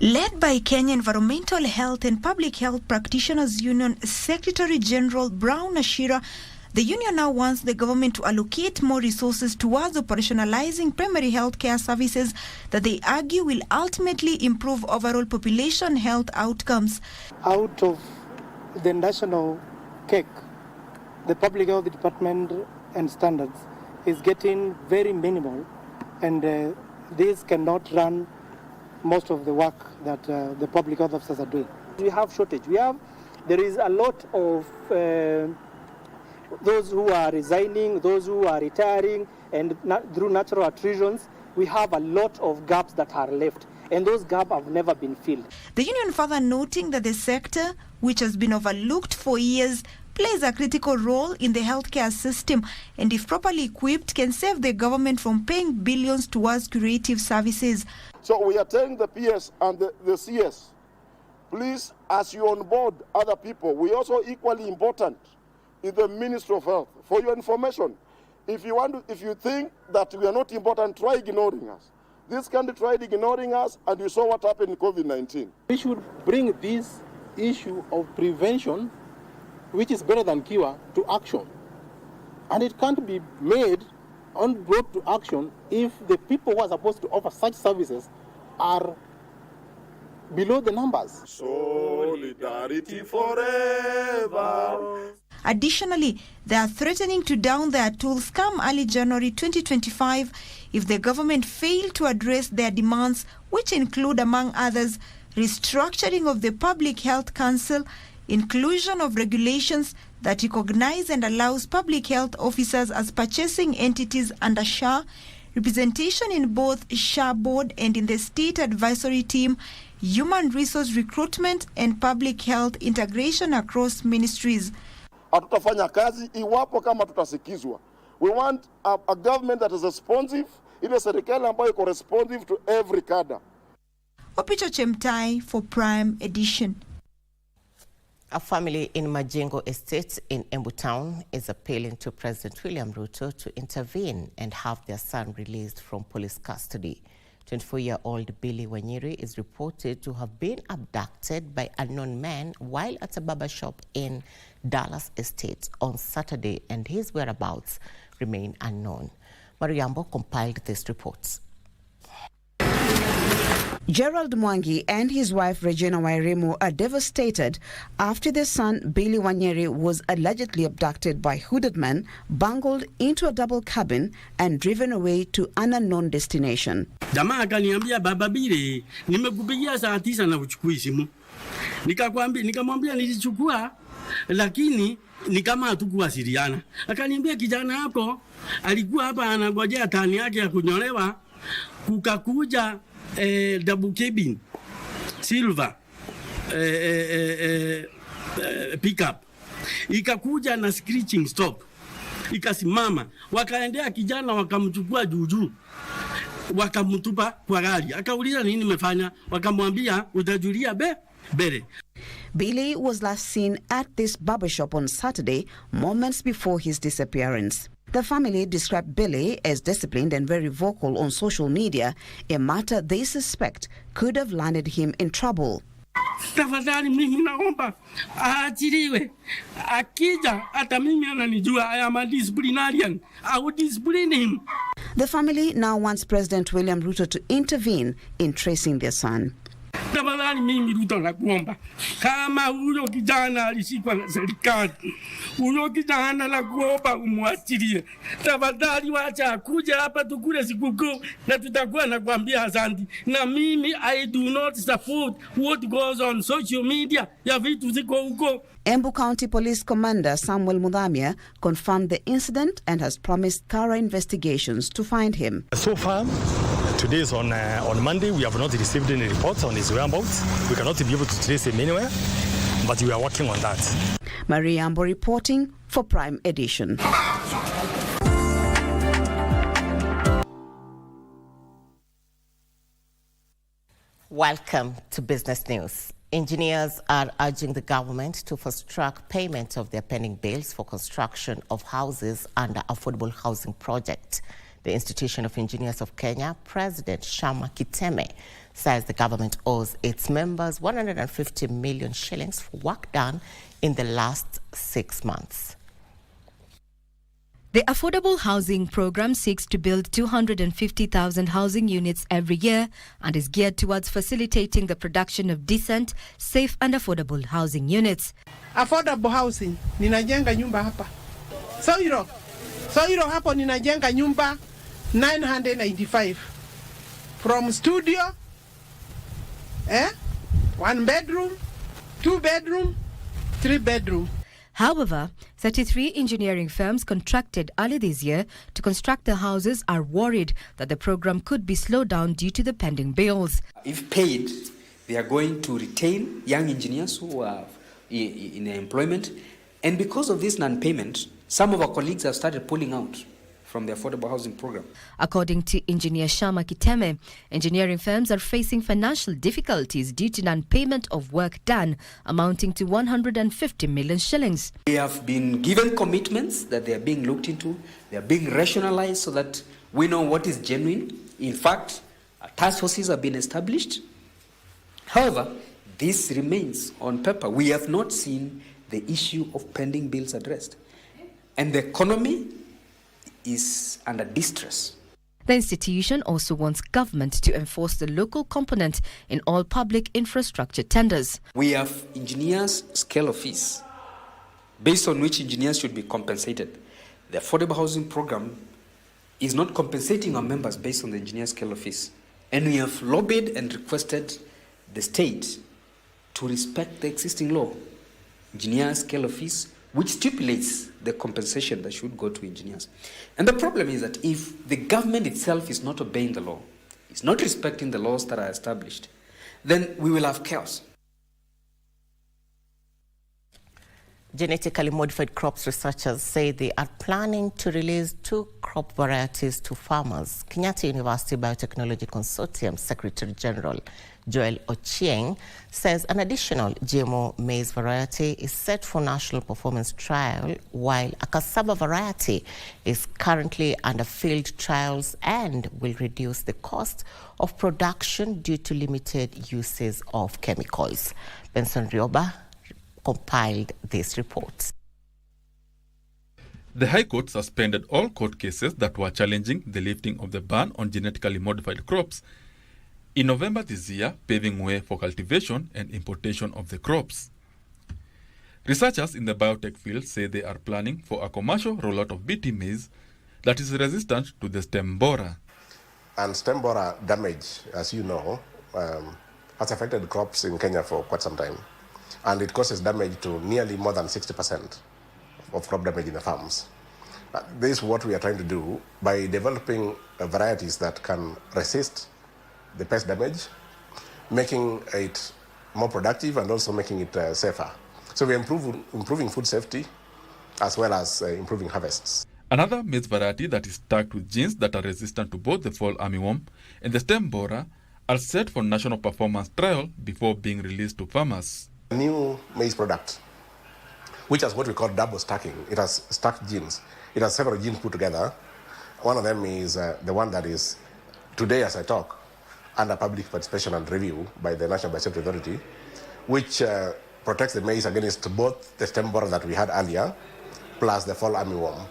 Led by Kenya Environmental Health and Public Health Practitioners Union Secretary General Brown Ashira, the union now wants the government to allocate more resources towards operationalizing primary health care services that they argue will ultimately improve overall population health outcomes. Out of the national cake, the Public Health Department and standards is getting very minimal, and this cannot run most of the work that the public health officers are doing. We have shortage. There is a lot of those who are resigning, those who are retiring, and through natural attritions, we have a lot of gaps that are left, and those gaps have never been filled. The union further noting that the sector, which has been overlooked for years, plays a critical role in the healthcare system, and if properly equipped, can save the government from paying billions towards curative services. So we are telling the PS and the CS, please, as you onboard other people, we also equally important in the Ministry of Health. For your information, if you think that we are not important, try ignoring us. This country tried ignoring us, and you saw what happened in COVID-19. We should bring this issue of prevention, which is better than cure, to action. And it can't be made and brought to action if the people who are supposed to offer such services are below the numbers. Solidarity forever. Additionally, they are threatening to down their tools come early January 2025 if the government fail to address their demands, which include, among others, restructuring of the Public Health Council, inclusion of regulations that recognize and allows public health officers as purchasing entities under SHA, representation in both SHA board and in the state advisory team, human resource recruitment, and public health integration across ministries. Hatutafanya kazi iwapo kama tutasikizwa. We want a government that is responsive, ile serikali ambayo iko responsive to every cadre. Opicho Chemtai for Prime Edition. A family in Majengo Estate in Embu Town is appealing to President William Ruto to intervene and have their son released from police custody. 24-year-old Billy Wanyiri is reported to have been abducted by unknown men while at a barber shop in Dallas Estate on Saturday, and his whereabouts remain unknown. Mariambo compiled these reports. Gerald Mwangi and his wife Regina Wairimu are devastated after their son Billy Wanyeri was allegedly abducted by hooded men, bungled into a double cabin and driven away to an unknown destination. Jamaa akaniambia baba Billy, nimekupigia saa 9 na uchukui simu. Nikamwambia nilichukua lakini ni kama hatukuwasiliana. Akaniambia kijana yako alikuwa hapa anangojea tani yake ya kunyolewa, kukakuja double cabin silver pickup ikakuja na screeching stop, ikasimama, wakaendea kijana wakamchukua juujuu, wakamtupa kwa gari. Akauliza nini nimefanya, wakamwambia utajulia bere. Billy was last seen at this barbershop on Saturday, moments before his disappearance. The family described Billy as disciplined and very vocal on social media, a matter they suspect could have landed him in trouble. Tafadhali mimi naomba aachiliwe. Akija hata mimi ananijua, I am a disciplinarian. I would discipline him. The family now wants President William Ruto to intervene in tracing their son. Tafadhali mimi Ruto nakuomba, kama huyo kijana alishikwa na serikali, huyo kijana nakuomba umwachilie. Tafadhali wacha akuja hapa tukule sikukuu na tutakuwa nakwambia asante. Na mimi I do not support what goes on social media ya vitu ziko huko. Embu County Police Commander Samuel Mudhamia confirmed the incident and has promised thorough investigations to find him. So far, today is on Monday. We have not received any reports on his whereabouts. We cannot be able to trace him anywhere, but we are working on that. Marie Ambo reporting for Prime Edition. Welcome to Business News. Engineers are urging the government to fast-track payment of their pending bills for construction of houses under affordable housing project. The Institution of Engineers of Kenya, President Homa Kiteme, says the government owes its members 150 million shillings for work done in the last 6 months. The Affordable Housing Program seeks to build 250,000 housing units every year and is geared towards facilitating the production of decent, safe and affordable housing units. Affordable housing, ninajenga nyumba hapa. Soiro hapo ninajenga nyumba 995. From studio, 1 bedroom, 2 bedroom, 3 bedroom. However, 33 engineering firms contracted early this year to construct the houses are worried that the program could be slowed down due to the pending bills. If paid, they are going to retain young engineers who are in employment. And because of this non-payment, some of our colleagues have started pulling out from the affordable housing program. According to Engineer Homa Kiteme, engineering firms are facing financial difficulties due to non-payment of work done amounting to 150 million shillings. We have been given commitments that they are being looked into, they are being rationalized so that we know what is genuine. In fact, task forces have been established. However, this remains on paper. We have not seen the issue of pending bills addressed. And the economy is under distress. The institution also wants government to enforce the local component in all public infrastructure tenders. We have engineers' scale of fees, based on which engineers should be compensated. The affordable housing program is not compensating our members based on the engineers' scale of fees. And we have lobbied and requested the state to respect the existing law, engineers' scale of fees, which stipulates the compensation that should go to engineers. And the problem is that if the government itself is not obeying the law, is not respecting the laws that are established, then we will have chaos. Genetically modified crops researchers say they are planning to release 2 crop varieties to farmers. Kenyatta University Biotechnology Consortium Secretary General Joel Ochieng says an additional GMO maize variety is set for national performance trial, while a cassava variety is currently under field trials and will reduce the cost of production due to limited uses of chemicals. Benson Rioba compiled this report. The High Court suspended all court cases that were challenging the lifting of the ban on genetically modified crops in November this year, paving way for cultivation and importation of the crops. Researchers in the biotech field say they are planning for a commercial rollout of BT maize that is resistant to the stem borer. And stem borer damage, as you know, has affected crops in Kenya for quite some time. And it causes damage to nearly more than 60% of crop damage in the farms. This is what we are trying to do by developing varieties that can resist the pest damage, making it more productive and also making it safer. So we're improving food safety as well as improving harvests. Another maize variety that is stacked with genes that are resistant to both the fall armyworm and the stem borer are set for national performance trial before being released to farmers. A new maize product, which is what we call double stacking. It has stacked genes. It has several genes put together. One of them is the one that is today, as I talk, under public participation and review by the National Biosafety Authority, which protects the maize against both the stem borer that we had earlier, plus the fall armyworm.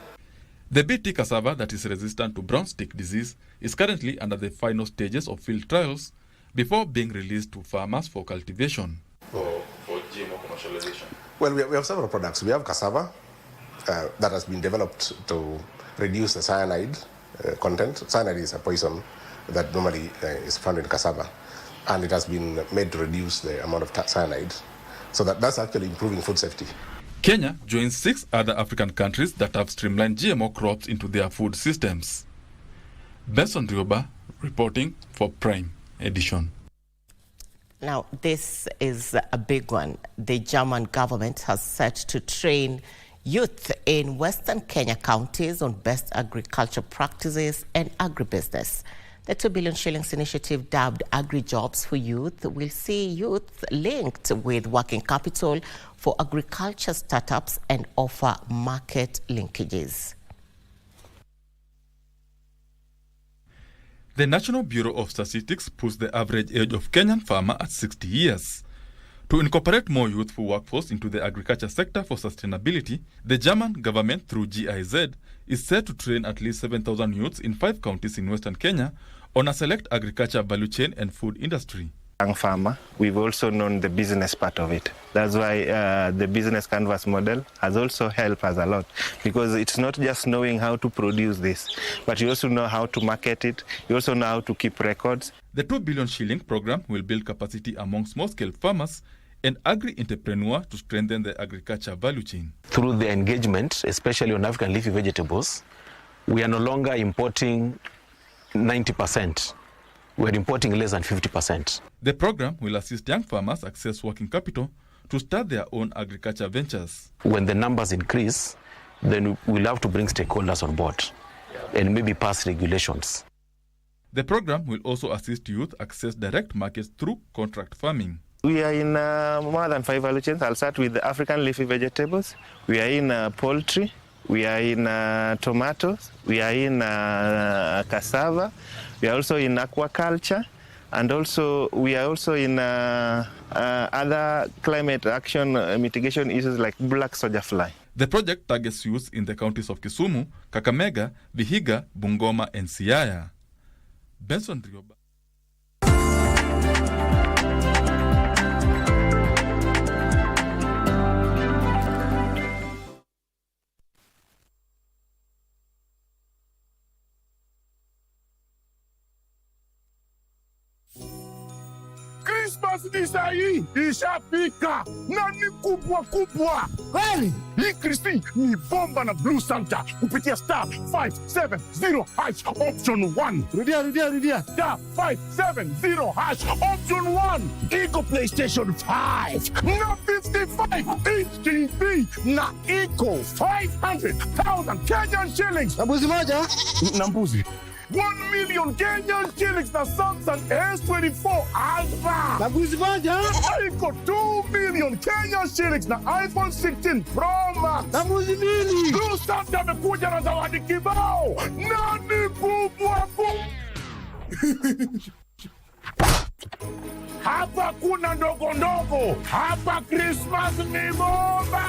The BT cassava that is resistant to brown stick disease is currently under the final stages of field trials before being released to farmers for cultivation. For GMO commercialization? Well, we have several products. We have cassava that has been developed to reduce the cyanide content. Cyanide is a poison that normally is found in cassava, and it has been made to reduce the amount of cyanide. So that's actually improving food safety. Kenya joins 6 other African countries that have streamlined GMO crops into their food systems. Benson Rioba reporting for Prime Edition. Now, this is a big one. The German government has set to train youth in Western Kenya counties on best agriculture practices and agribusiness. The 2 billion shillings initiative, dubbed Agri-Jobs for Youth, will see youth linked with working capital for agriculture startups and offer market linkages. The National Bureau of Statistics puts the average age of Kenyan farmer at 60 years. To incorporate more youthful workforce into the agriculture sector for sustainability, the German government, through GIZ, is set to train at least 7,000 youths in 5 counties in Western Kenya on a select agriculture value chain and food industry. Young farmer, we've also known the business part of it. That's why the business canvas model has also helped us a lot, because it's not just knowing how to produce this, but you also know how to market it, you also know how to keep records. The 2 billion shilling program will build capacity among small-scale farmers and agri-entrepreneurs to strengthen the agriculture value chain. Through the engagement, especially on African leafy vegetables, we are no longer importing 90%. We're importing less than 50%. The program will assist young farmers access working capital to start their own agriculture ventures. When the numbers increase, then we'll have to bring stakeholders on board and maybe pass regulations. The program will also assist youth access direct markets through contract farming. We are in more than 5 value chains. I'll start with the African leafy vegetables. We are in poultry. We are in tomatoes. We are in cassava. We are also in aquaculture. And also, we are also in other climate action mitigation issues like black soldier fly. The project targets youth in the counties of Kisumu, Kakamega, Vihiga, Bungoma, and Siaya. Benson Rioba. Christmas ni sahi ishafika na ni kubwa kubwa. Kweli? Hii Kristi ni bomba na Blue Santa kupitia star 570 hash option 1. Rudia. Star 570 hash option 1. Iko PlayStation 5 na 55 inch TV na iko 500,000 Kenyan shillings. Na mbuzi moja? Na mbuzi. 1 million Kenyan shillings na Samsung S24 Ultra. Na mbuzi moja? Iko 2 million Kenyan shillings na iPhone 16 Pro Max. Na mbuzi mbili. Blue Santa amekuja na zawadi kibao. Nani kubwa Hapa kuna ndogo ndogo. Hapa Christmas ni bomba.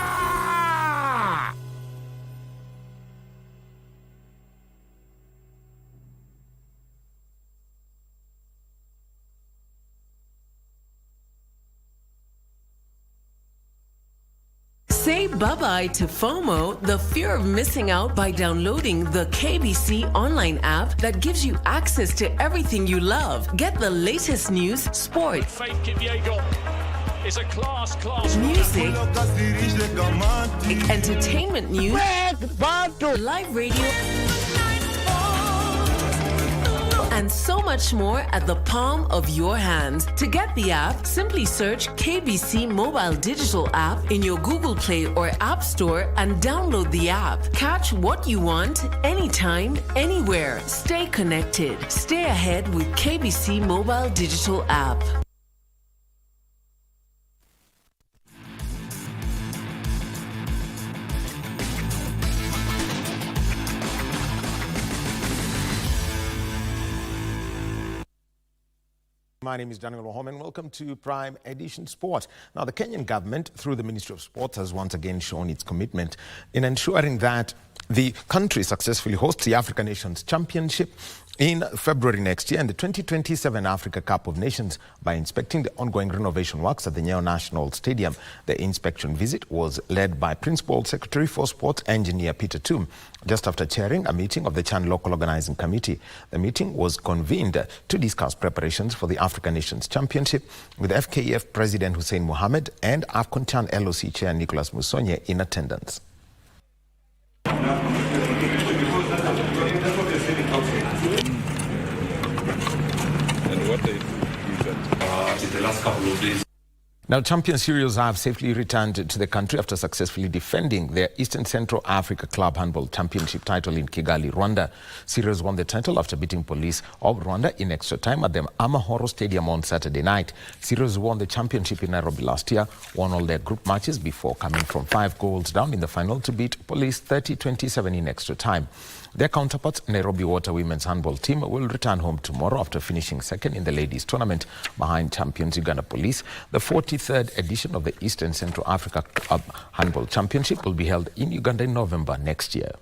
Say bye-bye to FOMO, the fear of missing out, by downloading the KBC Online app that gives you access to everything you love. Get the latest news, sport, It's a class music, entertainment news, live radio, and so much more at the palm of your hand. To get the app, simply search KBC Mobile Digital App in your Google Play or App Store and download the app. Catch what you want, anytime, anywhere. Stay connected. Stay ahead with KBC Mobile Digital App. My name is Daniel Ohom and welcome to Prime Edition Sport. Now, the Kenyan government, through the Ministry of Sport, has once again shown its commitment in ensuring that the country successfully hosts the African Nations Championship in February next year and the 2027 Africa Cup of Nations by inspecting the ongoing renovation works at the Nyayo National Stadium. The inspection visit was led by Principal Secretary for Sports Engineer Peter Toom, just after chairing a meeting of the Chan Local Organizing Committee. The meeting was convened to discuss preparations for the African Nations Championship with FKF President Hussein Mohamed and AFCON Chan LOC Chair Nicholas Musonye in attendance. In the last couple of days. Now, champion Sirius have safely returned to the country after successfully defending their Eastern Central Africa Club Handball Championship title in Kigali, Rwanda. Sirius won the title after beating Police of Rwanda in extra time at the Amahoro Stadium on Saturday night. Sirius won the championship in Nairobi last year, won all their group matches before coming from 5 goals down in the final to beat Police 30-27 in extra time. Their counterparts, Nairobi Water Women's Handball Team, will return home tomorrow after finishing second in the ladies' tournament behind champions Uganda Police. The 43rd edition of the Eastern Central Africa Club Handball Championship will be held in Uganda in November next year.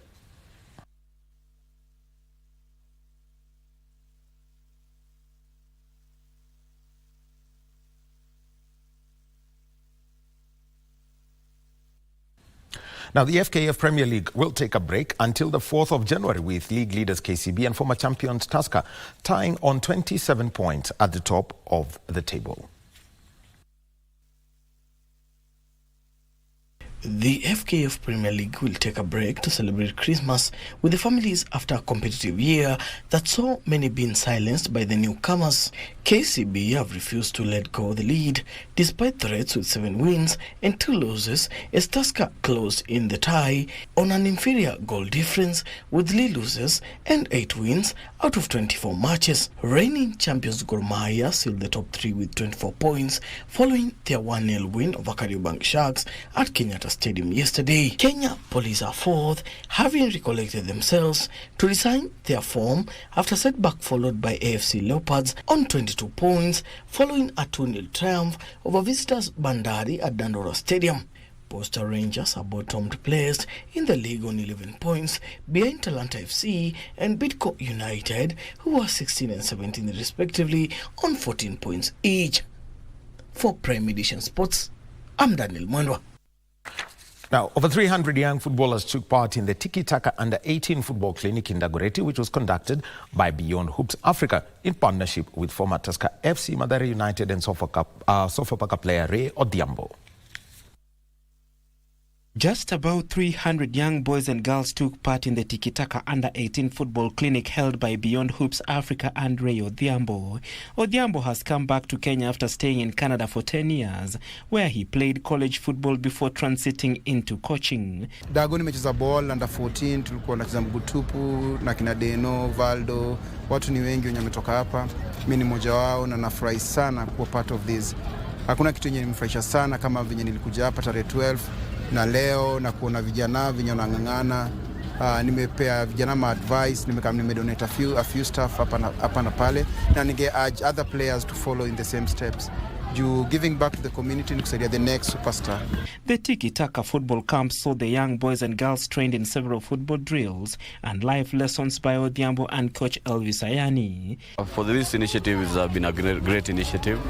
Now, the FKF Premier League will take a break until the 4th of January with league leaders KCB and former champions Tusker tying on 27 points at the top of the table. The FKF Premier League will take a break to celebrate Christmas with the families after a competitive year that saw many being silenced by the newcomers. KCB have refused to let go of the lead despite threats with 7 wins and 2 losses as Tusker closed in the tie on an inferior goal difference with 3 losses and 8 wins out of 24 matches. Reigning champions Gor Mahia sealed the top 3 with 24 points following their 1-0 win over Kariobangi Sharks at Kenyatta Stadium yesterday. Kenya Police are 4th, having recollected themselves to resign their form after setback followed by AFC Leopards on 22 points following a 2-0 triumph over visitors Bandari at Dandora Stadium. Posta Rangers are bottomed placed in the league on 11 points behind Talanta FC and Bidco United, who are 16 and 17 respectively on 14 points each. For Prime Edition Sports, I'm Daniel Mwendwa. Now, over 300 young footballers took part in the Tiki Taka Under-18 Football Clinic in Dagoretti, which was conducted by Beyond Hoops Africa in partnership with former Tusker FC, Mathare United and Sofapaka player Ray Odiambo. Just about 300 young boys and girls took part in the Tiki Taka Under-18 Football Clinic held by Beyond Hoops Africa and Ray Odiambo. Odiambo has come back to Kenya after staying in Canada for 10 years, where he played college football before transiting into coaching. Dago nimecheza ball under 14, tulikuwa tunacheza mgutupu na kina Deno, Valdo, watu ni wengi wenye wametoka hapa. Mimi ni mmoja wao na nafurahi sana kuwa part of this. Hakuna kitu yenye nimefurahisha sana kama venye nilikuja hapa tarehe 12 na leo na kuona vijana venye wanang'ang'ana. Nimepea vijana ma advice, nimedonate a few stuff hapa na pale, na ninge urge other players to follow in the same steps. Giving back to the community and the next superstar. The Tiki Taka football camp saw the young boys and girls trained in several football drills and life lessons by Odiambo and coach Elvis Ayani. For this initiative, it's been a great initiative.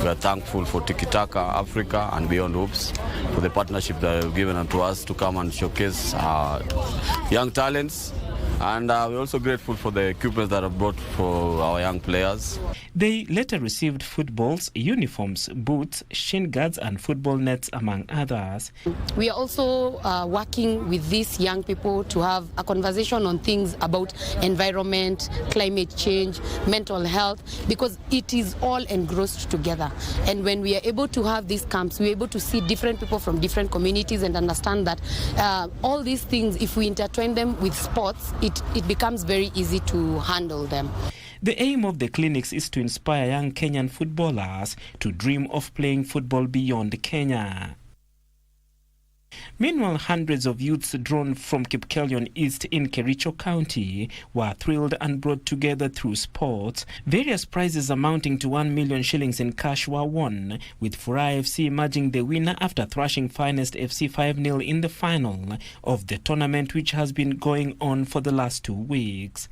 We are thankful for Tiki Taka Africa and Beyond Hoops for the partnership that they've given to us to come and showcase young talents. And we're also grateful for the equipment that are brought for our young players. They later received footballs, uniforms, boots, shin guards and football nets, among others. We are also working with these young people to have a conversation on things about environment, climate change, mental health, because it is all engrossed together. And when we are able to have these camps, we're able to see different people from different communities and understand that all these things, if we intertwine them with sports, it becomes very easy to handle them. The aim of the clinics is to inspire young Kenyan footballers to dream of playing football beyond Kenya. Meanwhile, hundreds of youths drawn from Kipkelion East in Kericho County were thrilled and brought together through sports. Various prizes amounting to 1 million shillings in cash were won, with Furaha FC emerging the winner after thrashing Finest FC 5-0 in the final of the tournament, which has been going on for the last 2 weeks.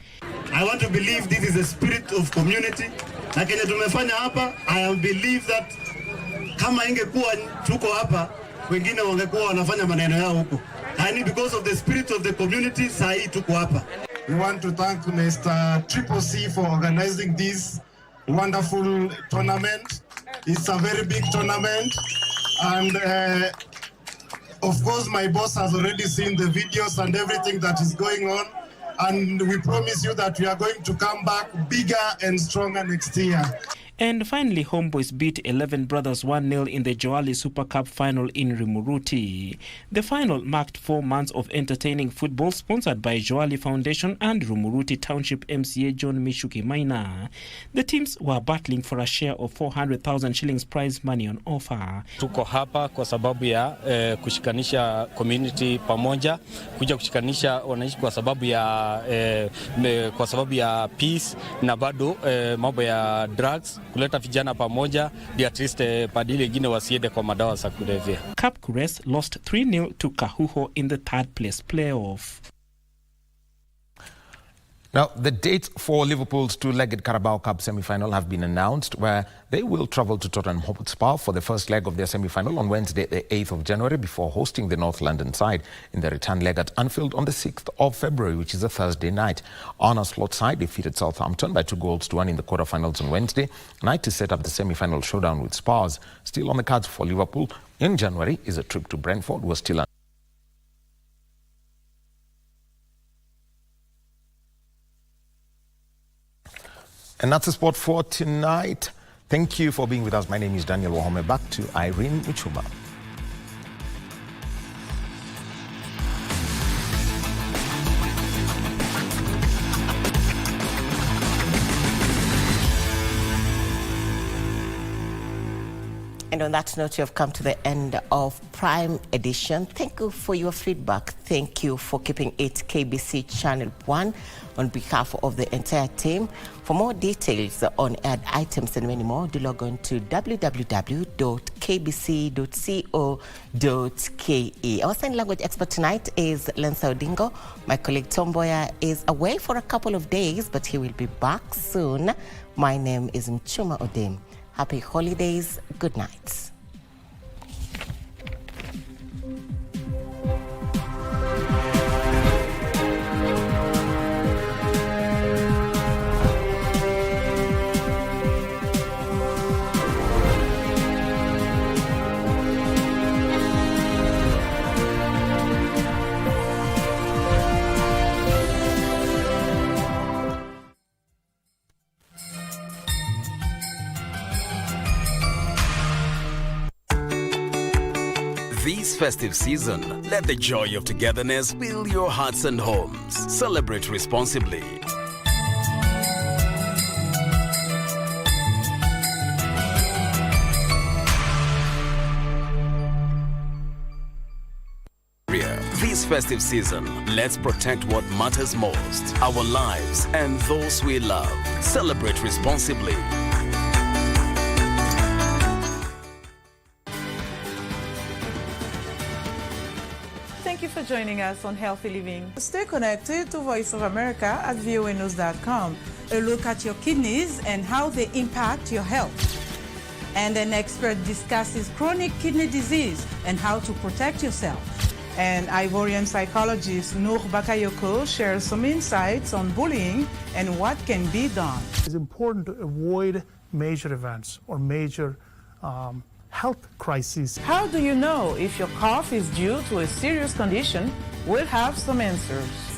I want to believe this is a spirit of community. Na kenye tumefanya hapa, I believe that kama ingekuwa tuko hapa, wengine wangekuwa wanafanya maneno yao huko. And because of the spirit of the community, saa hii tuko hapa. We want to thank Mr. Triple C for organizing this wonderful tournament. It's a very big tournament. And of course, my boss has already seen the videos and everything that is going on. And we promise you that we are going to come back bigger and stronger next year. And finally, Homeboys beat 11 Brothers 1-0 in the Joali Super Cup final in Rimuruti. The final marked 4 months of entertaining football, sponsored by Joali Foundation and Rimuruti Township MCA John Mishuki Maina. The teams were battling for a share of 400,000 shillings prize money on offer. Tuko hapa kwa sababu ya kushikanisha community pamoja, kuja kushikanisha wananchi kwa sababu ya peace na bado mambo ya drugs, kuleta vijana pamoja, at least padili wengine wasiende kwa madawa za kulevya. Kapkures lost 3-0 to Kahuho in the third place playoff. Now, the dates for Liverpool's two-legged Carabao Cup semi-final have been announced, where they will travel to Tottenham Hotspur for the first leg of their semi-final on Wednesday, the 8th of January, before hosting the North London side in the return leg at Anfield on the 6th of February, which is a Thursday night. Arne Slot's side defeated Southampton by 2-1 in the quarter-finals on Wednesday night to set up the semi-final showdown with Spurs. Still on the cards for Liverpool in January is a trip to Brentford, who are still And that's the sport for tonight. Thank you for being with us. My name is Daniel Wahome. Back to Irene Muchuma. And on that note, you have come to the end of Prime Edition. Thank you for your feedback. Thank you for keeping it KBC Channel 1 on behalf of the entire team. For more details on ad items and many more, do log on to www.kbc.co.ke. Our sign language expert tonight is Lensa Odingo. My colleague Tomboya is away for a couple of days, but he will be back soon. My name is Muchuma Odim. Happy holidays. Good night. This festive season, let the joy of togetherness fill your hearts and homes. Celebrate responsibly. This festive season, let's protect what matters most, our lives and those we love. Celebrate responsibly. Thank you for joining us on Healthy Living. Stay connected to Voice of America at voanews.com. A look at your kidneys and how they impact your health. And an expert discusses chronic kidney disease and how to protect yourself. And Ivorian psychologist Noor Bakayoko shares some insights on bullying and what can be done. It's important to avoid major events or major health crises. How do you know if your cough is due to a serious condition? We'll have some answers.